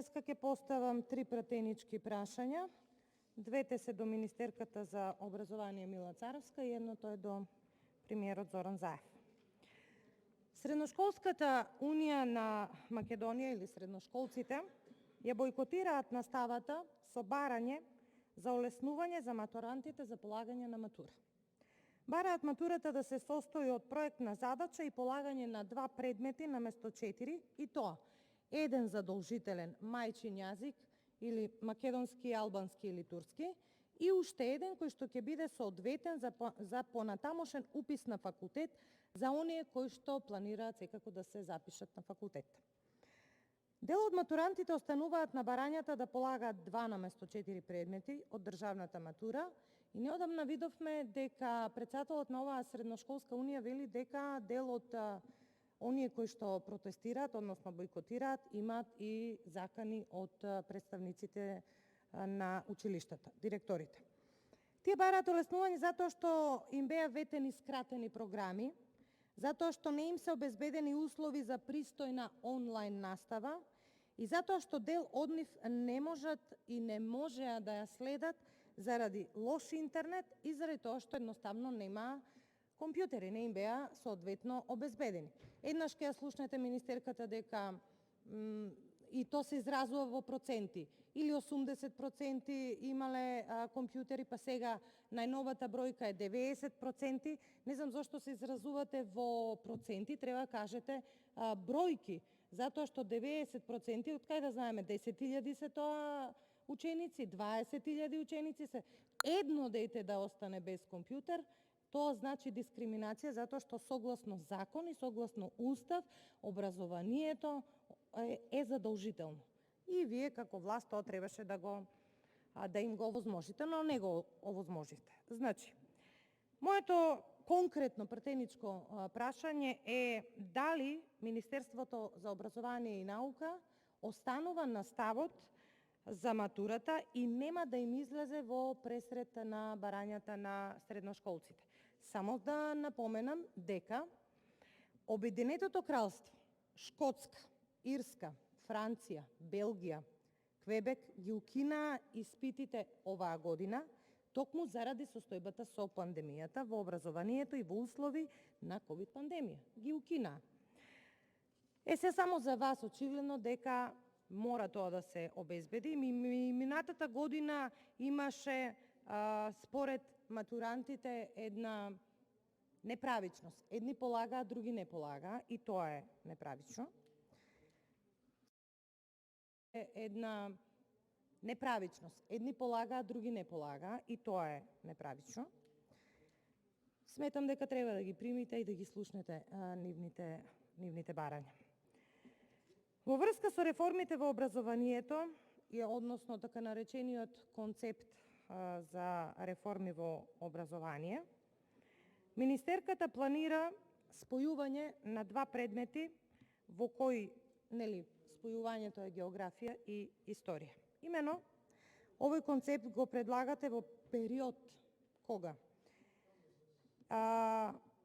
врска ќе поставам 3 пратенички прашања. Двете се до министерката за образование Мила Царовска и едното е до премиерот Зоран Заев. Средношколската унија на Македонија или средношколците ја бойкотираат наставата со барање за олеснување за матурантите за полагање на матура. Бараат матурата да се состои од проектна задача и полагање на 2 предмети наместо 4, и тоа еден задолжителен мајчин јазик или македонски, албански или турски, и уште еден кој што ќе биде соодветен за понатамошен упис на факултет за оние кои што планираат секако да се запишат на факултет. Дел од матурантите остануваат на барањата да полагаат 2 наместо 4 предмети од државната матура и неодамна видовме дека претседателот на оваа средношколска унија вели дека дел од оние кои што протестираат, односно бойкотираат, имаат и закани од представниците на училиштата, директорите. Тие бараат олеснување затоа што им беа ветени скратени програми, затоа што не им се обезбедени услови за пристојна онлайн настава и затоа што дел од нив не можат и не можеа да ја следат заради лош интернет и заради тоа што едноставно нема компјутери, не им беа соодветно обезбедени. Еднаш ќе ја слушнете министерката дека и то се изразува во проценти. Или 80% имале компјутери, па сега најновата бројка е 90%. Не знам зошто се изразувате во проценти, треба да кажете бројки, затоа што 90%, од кај да знаеме, 10.000 се тоа ученици, 20.000 ученици се. Едно дете да остане без компјутер, тоа значи дискриминација, затоа што согласно закон и согласно устав, образованието е задолжително. И вие како власт тоа требаше да им го овозможите, но не го овозможите. Значи, моето конкретно пратеничко прашање е дали Министерството за образование и наука останува на ставот за матурата и нема да им излезе во пресред на барањата на средношколците. Само да напоменам дека Обединетото кралство, Шкотска, Ирска, Франција, Белгија, Квебек ги укинаа испитите оваа година, токму заради состојбата со пандемијата во образованието и во услови на ковид пандемија. Ги укинаа. Се само за вас очигледно дека мора тоа да се обезбеди. Минатата година имаше според матурантите една неправичност. Едни полагаат, други не полагаа и тоа е неправично. Една неправичност. Едни полагаат, други не полагаа и тоа е неправично. Сметам дека треба да ги примите и да ги слушнете нивните барања. Во врска со реформите во образованието и односно така наречениот концепт за реформи во образование, министерката планира спојување на 2 предмети во кои, спојувањето е географија и историја. Имено, овој концепт го предлагате во период кога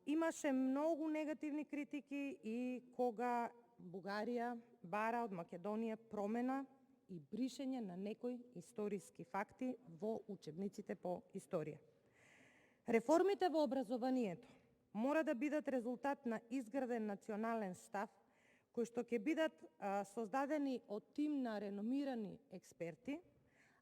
имаше многу негативни критики и кога Бугарија бара од Македонија промена и бришење на некои историски факти во учебниците по историја. Реформите во образованието мора да бидат резултат на изграден национален став кои што ќе бидат создадени од тим на реномирани експерти,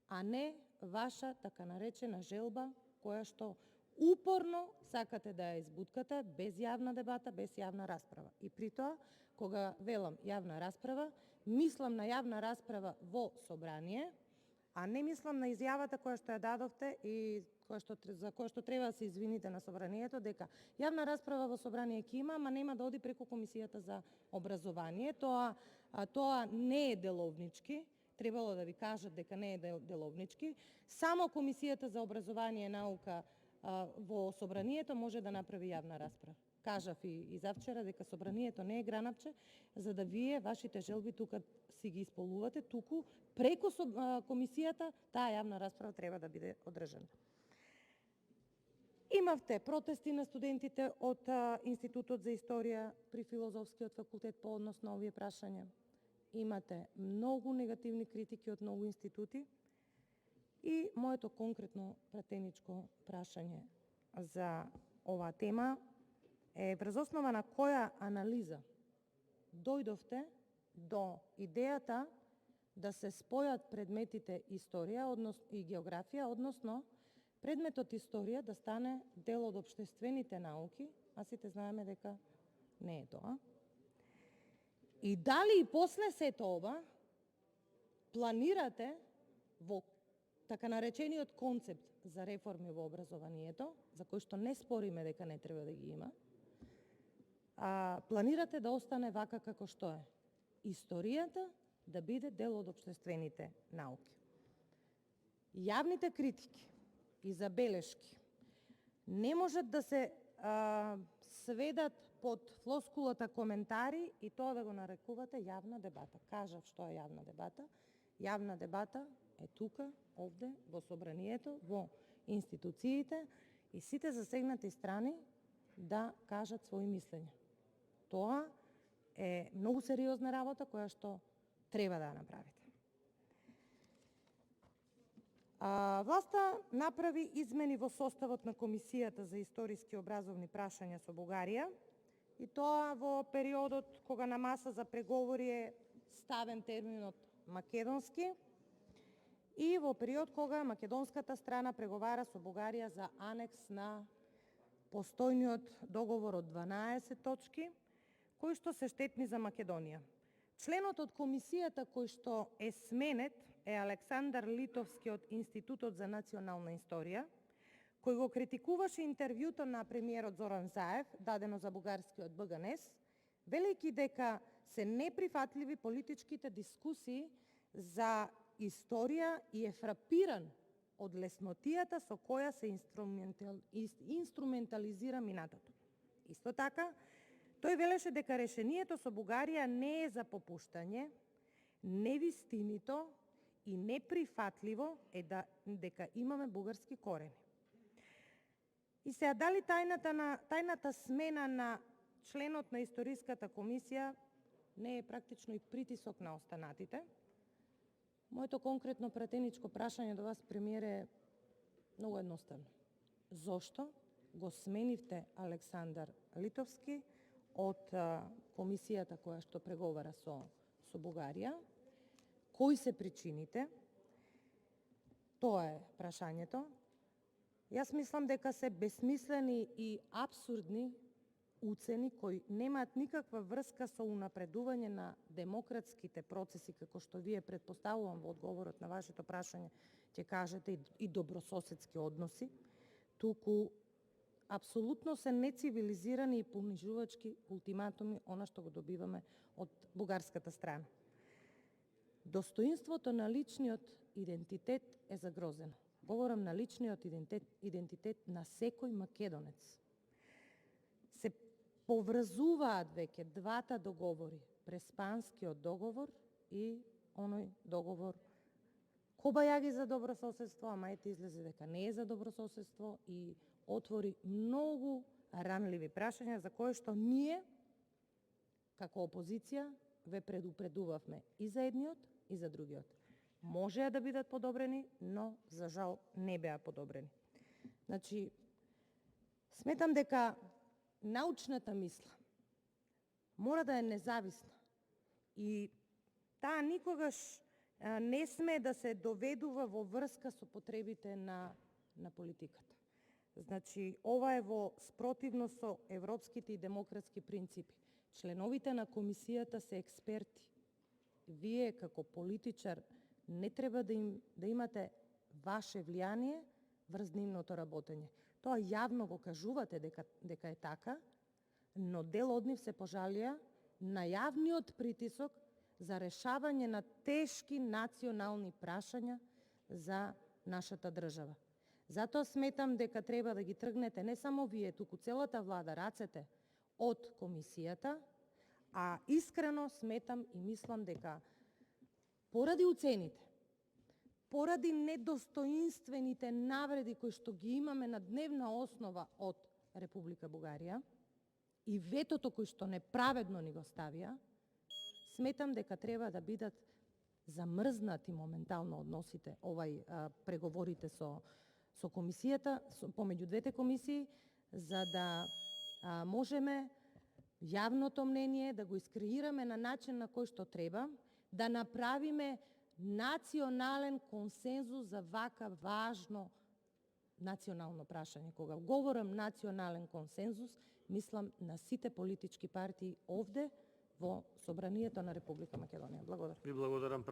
а не ваша така наречена желба која што упорно сакате да ја избуткате без јавна дебата, без јавна расправа. И при тоа, кога велам јавна расправа, мислам на јавна расправа во собрание, а не мислам на изјавата која што ја дадовте и за која што треба да се извините на собранието, дека јавна расправа во собрание ќе има, ама нема да оди преку Комисијата за образование. Тоа не е деловнички, требало да ви кажат дека не е деловнички. Само Комисијата за образование и наука во собранието може да направи јавна расправа. Кажав и завчера дека собранието не е гранапче, за да вие вашите желби тука си ги исполнувате, туку преку комисијата таа јавна расправа треба да биде одржана. Имавте протести на студентите од Институтот за историја при Филозофскиот факултет по однос на овие прашања. имате многу негативни критики од многу институти и моето конкретно пратеничко прашање за оваа тема е врз основа на која анализа дојдовте до идејата да се спојат предметите историја и географија, односно предметот историја да стане дел од општествените науки, а сите знаеме дека не е тоа. И дали и после сето ова планирате во така наречениот концепт за реформи во образованието, за кој што не спориме дека не треба да ги има, планирате да остане вака како што е. Историјата да биде дел од општествените науки. Јавните критики и забелешки не можат да се сведат под флоскулата коментари и тоа да го нарекувате јавна дебата. Кажав што е јавна дебата. Јавна дебата е тука, овде, во собранието, во институциите и сите засегнати страни да кажат своји мислења. Тоа е многу сериозна работа која што треба да ја направите. Власта направи измени во составот на Комисијата за историски образовни прашања со Бугарија и тоа во периодот кога на маса за преговори е ставен терминот македонски и во период кога македонската страна преговара со Бугарија за анекс на постојниот договор од 12 точки, кои што се штетни за Македонија. Членот од комисијата кој што е сменет е Александар Литовски од Институтот за национална историја, кој го критикуваше интервјуто на премиерот Зоран Заев, дадено за бугарскиот БГНЕС, велејќи дека се неприфатливи политичките дискусии за историја и е фрапиран од леснотијата со која се инструментализира минатото. Исто така, тој велеше дека решението со Бугарија не е за попуштање, невистинито и неприфатливо е дека имаме бугарски корени. И сега дали тајната смена на членот на историската комисија не е практично и притисок на останатите? Моето конкретно пратеничко прашање до вас, премиер, е многу едноставно. Зошто го сменивте Александар Литовски од комисијата која што преговара со Бугарија? Кои се причините? Тоа е прашањето. Јас мислам дека се бесмислени и апсурдни уцени кои немаат никаква врска со унапредување на демократските процеси, како што вие предпоставувам во одговорот на вашето прашање ќе кажете и добрососедски односи, туку апсолутно се нецивилизирани и понижувачки ултиматуми она што го добиваме од бугарската страна. Достоинството на личниот идентитет е загрозено. Говорам на личниот идентитет на секој македонец. Се поврзуваат веќе двата договори, Преспанскиот договор и оној договор Кобајаги за добрососедство, ама ете излезе дека не е за добрососедство и отвори многу ранливи прашања за кои што ние, како опозиција, ве предупредувавме и за едниот и за другиот. Можеа да бидат подобрени, но за жал не беа подобрени. Значи, сметам дека научната мисла мора да е независна и таа никогаш не сме да се доведува во врска со потребите на политиката. Значи, ова е во спротивност со европските и демократски принципи. Членовите на комисијата се експерти. Вие како политичар не треба да имате ваше влијание врз нивното работење. Тоа јавно го кажувате дека е така, но дел од нив се пожалија на јавниот притисок за решавање на тешки национални прашања за нашата држава. Затоа сметам дека треба да ги тргнете не само вие, туку целата влада рацете од комисијата, а искрено сметам и мислам дека поради уцените, поради недостоинствените навреди кои што ги имаме на дневна основа од Република Бугарија и ветото кој што неправедно ни го ставија, Сметам дека треба да бидат замрзнати моментално односите, преговорите со комисијата, помеѓу двете комисии, за да можеме јавното мнение да го искреираме на начин на кој што треба, да направиме национален консензус за вака важно национално прашање. Кога говорам национален консензус, мислам на сите политички партии овде во Собранието на Република Македонија. Благодарам. Ви благодарам.